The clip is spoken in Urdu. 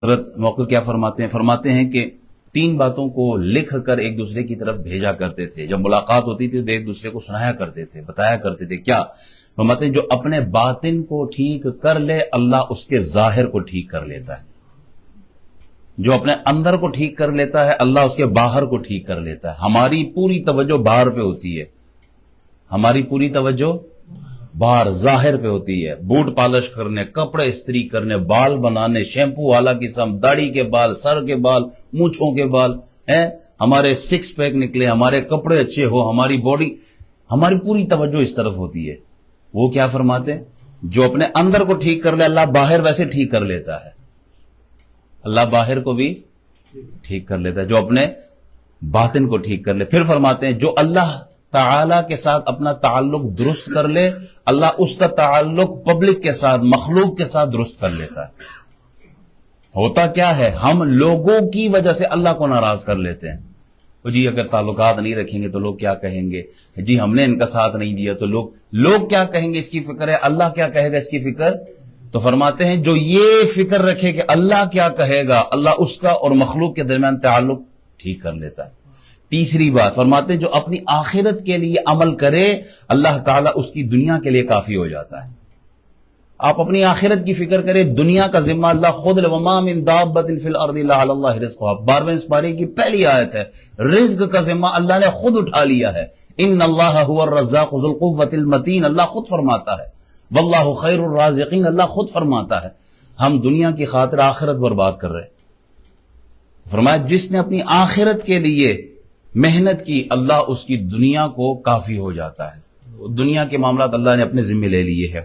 حضرت موقع کیا فرماتے ہیں کہ 3 باتوں کو لکھ کر ایک دوسرے کی طرف بھیجا کرتے تھے. جب ملاقات ہوتی تھی تو ایک دوسرے کو سنایا کرتے تھے، بتایا کرتے تھے. کیا فرماتے ہیں؟ جو اپنے باطن کو ٹھیک کر لے اللہ اس کے ظاہر کو ٹھیک کر لیتا ہے. جو اپنے اندر کو ٹھیک کر لیتا ہے اللہ اس کے باہر کو ٹھیک کر لیتا ہے. ہماری پوری توجہ باہر پہ ہوتی ہے، ہماری پوری توجہ باہر ظاہر پہ ہوتی ہے. بوٹ پالش کرنے، کپڑے استری کرنے، بال بنانے، شیمپو والا قسم، داڑھی کے بال، سر کے بال، مونچھوں کے بال ہیں، ہمارے 6 پیک نکلے، ہمارے کپڑے اچھے ہو، ہماری باڈی، ہماری پوری توجہ اس طرف ہوتی ہے. وہ کیا فرماتے ہیں؟ جو اپنے اندر کو ٹھیک کر لے اللہ باہر ویسے ٹھیک کر لیتا ہے. اللہ باہر کو بھی ٹھیک کر لیتا ہے جو اپنے باطن کو ٹھیک کر لے. پھر فرماتے ہیں جو اللہ تعالی کے ساتھ اپنا تعلق درست کر لے اللہ اس کا تعلق پبلک کے ساتھ، مخلوق کے ساتھ درست کر لیتا ہے. ہوتا کیا ہے؟ ہم لوگوں کی وجہ سے اللہ کو ناراض کر لیتے ہیں. جی اگر تعلقات نہیں رکھیں گے تو لوگ کیا کہیں گے، جی ہم نے ان کا ساتھ نہیں دیا تو لوگ کیا کہیں گے اس کی فکر ہے، اللہ کیا کہے گا اس کی فکر. تو فرماتے ہیں جو یہ فکر رکھے کہ اللہ کیا کہے گا اللہ اس کا اور مخلوق کے درمیان تعلق ٹھیک کر لیتا ہے. تیسری بات فرماتے ہیں جو اپنی آخرت کے لیے عمل کرے اللہ تعالیٰ اس کی دنیا کے لیے کافی ہو جاتا ہے. آپ اپنی آخرت کی فکر کریں، دنیا کا ذمہ اللہ خود لے. وما من دابۃ فی الارض الا علی اللہ رزقھا، 12ویں پارے کی پہلی آیت ہے. رزق کا ذمہ اللہ نے خود اٹھا لیا ہے. ان اللہ هو الرزاق ذو القوۃ المتین، اللہ خود فرماتا ہے. واللہ خیر الرازقین، اللہ خود فرماتا ہے. ہم دنیا کی خاطر آخرت برباد کر رہے. فرمایا جس نے اپنی آخرت کے لیے محنت کی اللہ اس کی دنیا کو کافی ہو جاتا ہے. دنیا کے معاملات اللہ نے اپنے ذمہ لے لیے ہیں.